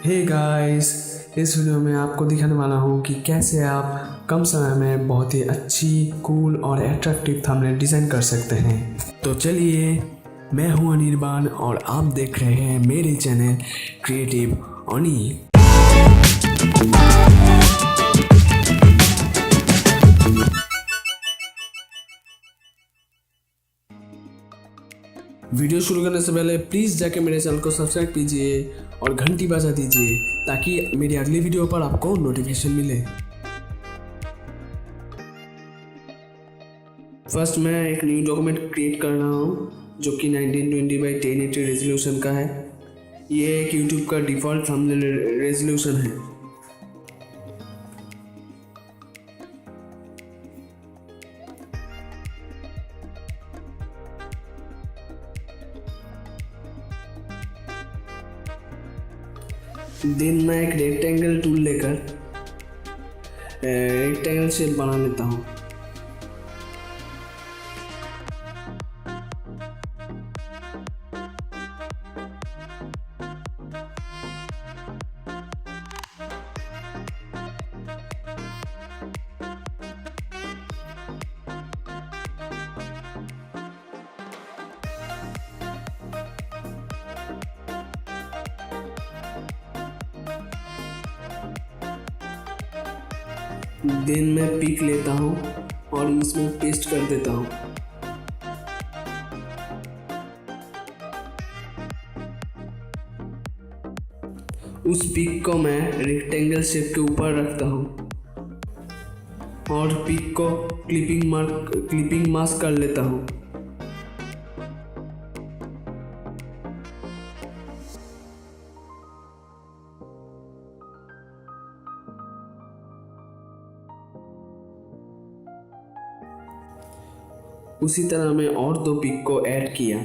Hey guys, इस video में आपको दिखाने वाला हूँ कि कैसे आप कम समय में बहुत ही अच्छी, कूल और अट्रैक्टिव थंबनेल डिज़ाइन कर सकते हैं। तो चलिए, मैं हूँ अनिर्बान और आप देख रहे हैं मेरे चैनल क्रिएटिव अनी। वीडियो शुरू करने से पहले प्लीज़ जाके मेरे चैनल को सब्सक्राइब कीजिए और घंटी बजा दीजिए ताकि मेरी अगली वीडियो पर आपको नोटिफिकेशन मिले। फर्स्ट मैं एक न्यू डॉक्यूमेंट क्रिएट कर रहा हूँ जो कि 1920x1080 रेजोल्यूशन का है। ये एक यूट्यूब का डिफ़ॉल्ट थंबनेल रेजोल्यूशन है। देन मैं एक रेक्टेंगल टूल लेकर रेक्टेंगल शेप बना लेता हूँ। देन मैं पिक लेता हूँ और इसमें पेस्ट कर देता हूँ। उस पिक को मैं रेक्टेंगल शेप के ऊपर रखता हूँ और पिक को क्लिपिंग मास्क कर लेता हूँ। उसी तरह मैं और दो पिक को ऐड किया।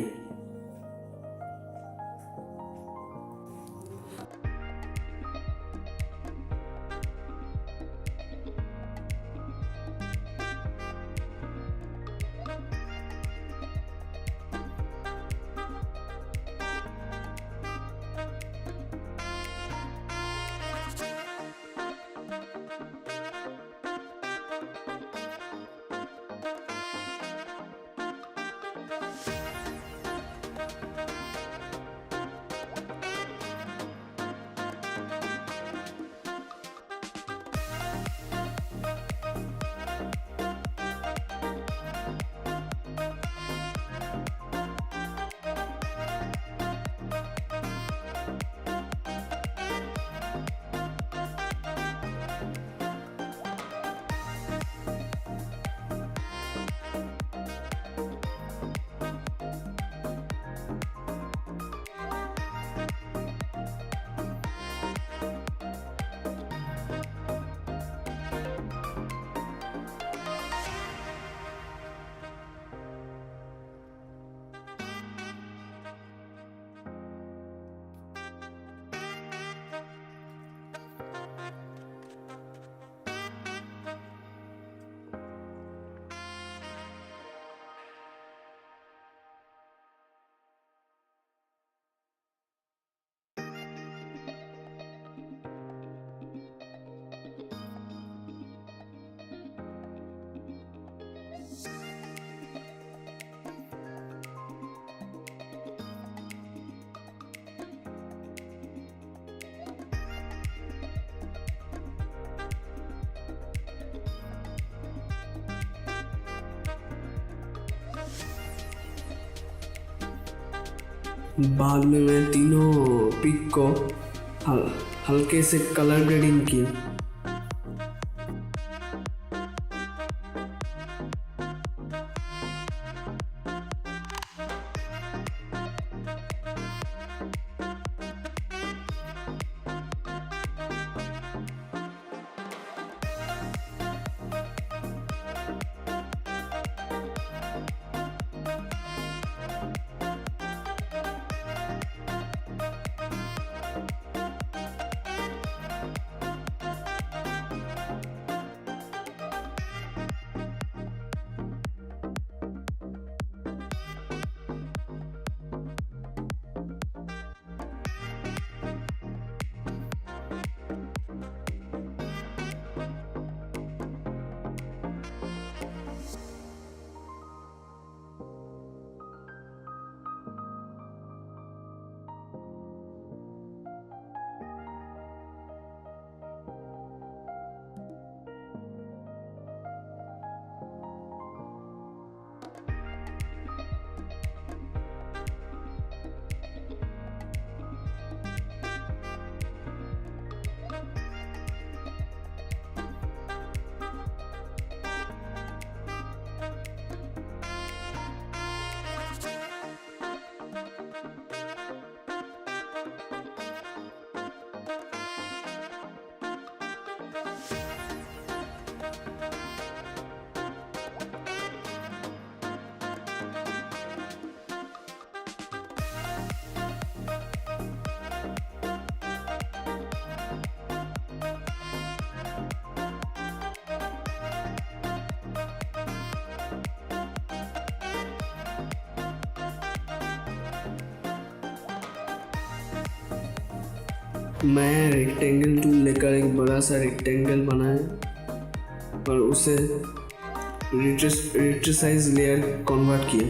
बाद में मैं तीनों पिक को हल्के से कलर ग्रेडिंग किया। मैं रेक्टेंगल टूल लेकर एक बड़ा सा रेक्टेंगल बनाया और उसे रेट्रोसाइज लेयर कन्वर्ट किया।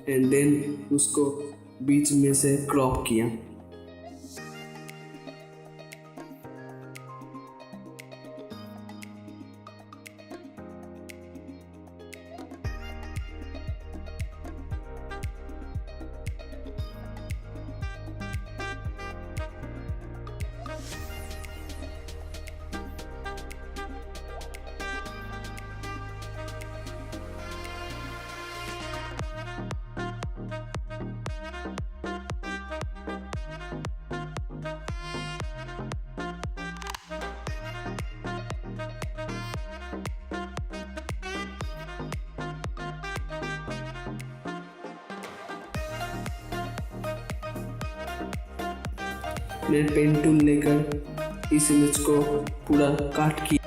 एंड देन उसको बीच में से क्रॉप किया। मैं पेन टूल लेकर इस इमेज को पूरा काट किया।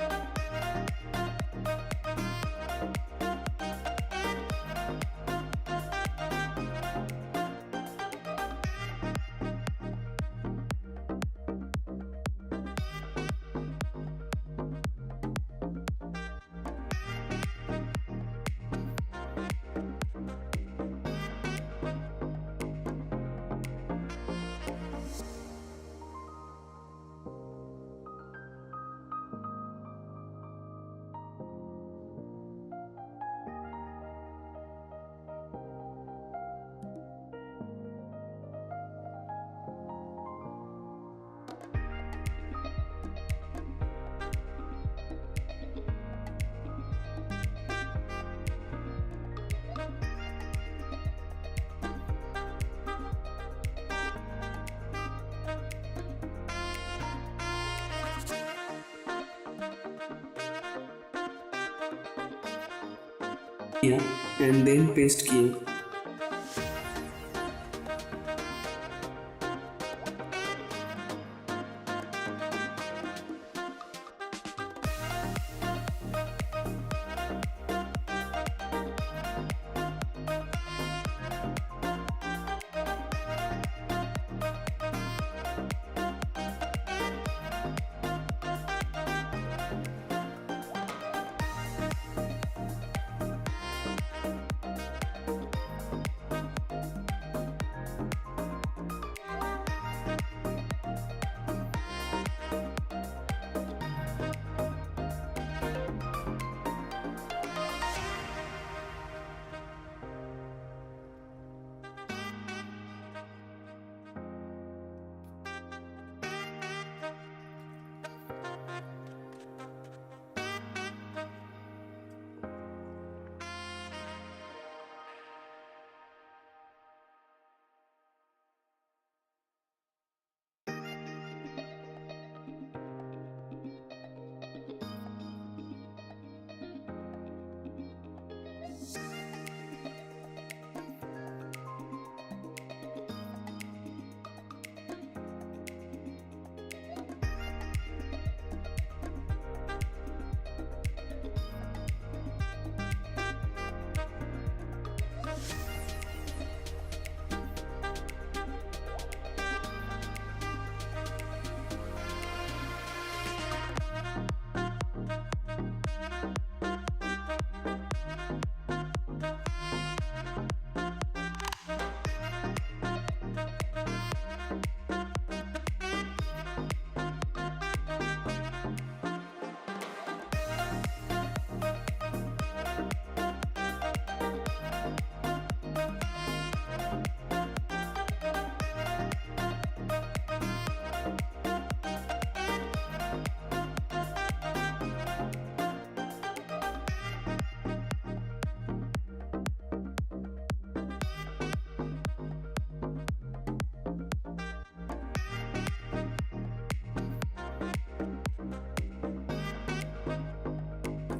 एंड देन पेस्ट किया।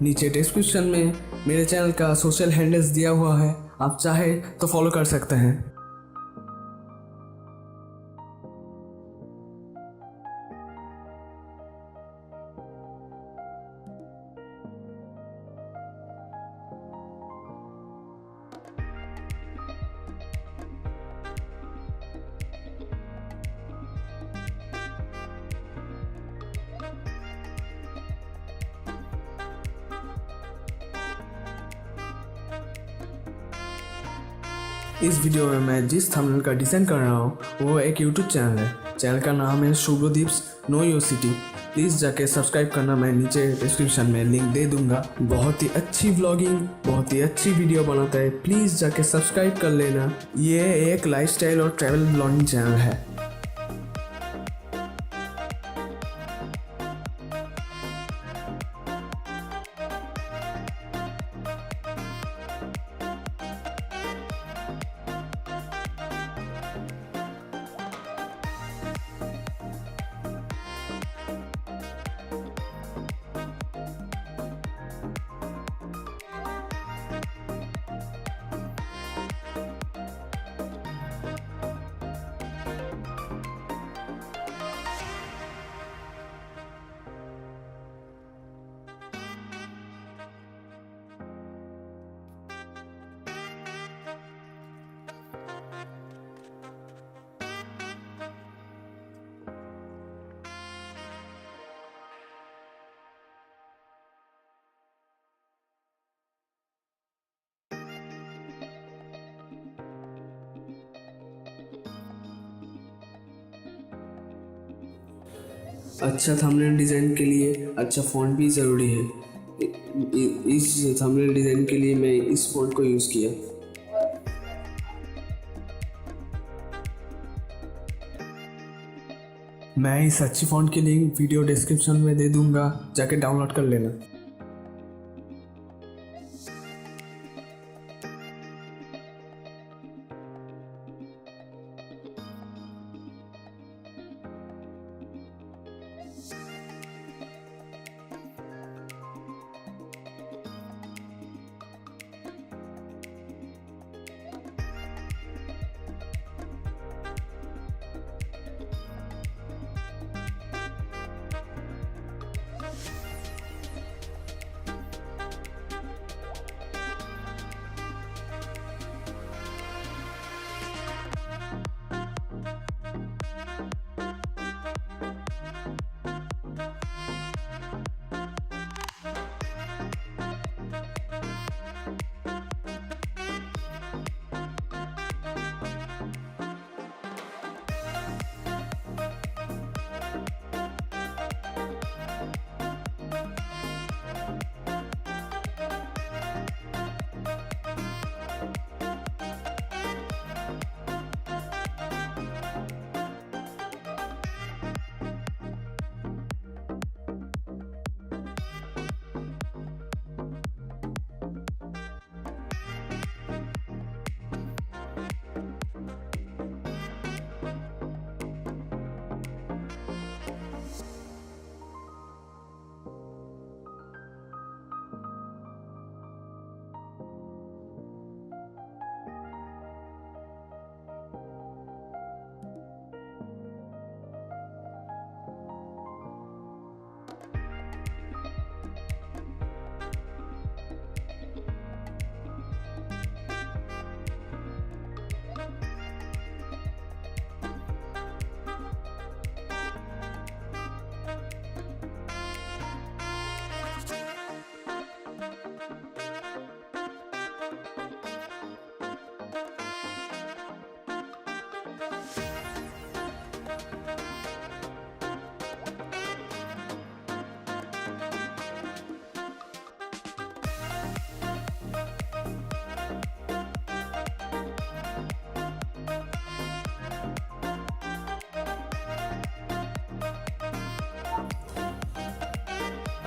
नीचे डिस्क्रिप्शन में मेरे चैनल का सोशल हैंडल्स दिया हुआ है, आप चाहे तो फॉलो कर सकते हैं। इस वीडियो में मैं जिस थंबनेल का डिज़ाइन कर रहा हूँ वो एक यूट्यूब चैनल है। चैनल का नाम है सुव्रदीप्स नो योर सिटी। प्लीज़ जाके सब्सक्राइब करना, मैं नीचे डिस्क्रिप्शन में लिंक दे दूंगा। बहुत ही अच्छी व्लॉगिंग, बहुत ही अच्छी वीडियो बनाता है, प्लीज़ जाके सब्सक्राइब कर लेना। ये एक लाइफस्टाइल और ट्रैवल ब्लॉगिंग चैनल है। अच्छा थंबनेल डिज़ाइन के लिए अच्छा फ़ॉन्ट भी ज़रूरी है। इस थंबनेल डिज़ाइन के लिए मैं इस फ़ॉन्ट को यूज़ किया। मैं इस अच्छी फ़ॉन्ट की लिंक वीडियो डिस्क्रिप्शन में दे दूँगा, जाके डाउनलोड कर लेना।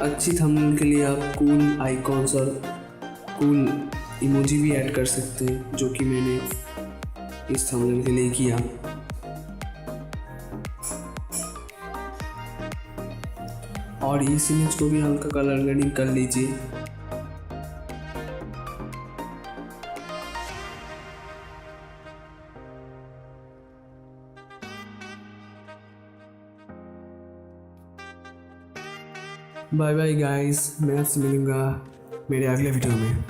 अच्छी थंबनेल के लिए आप कूल आइकॉन्स और कूल इमोजी भी ऐड कर सकते हैं, जो कि मैंने इस थंबनेल के लिए किया। और इस इमेज को भी हल्का कलर ग्रेडिंग कर लीजिए। बाय बाय गाइस, मैं आपसे मिलूँगा मेरे अगले वीडियो में।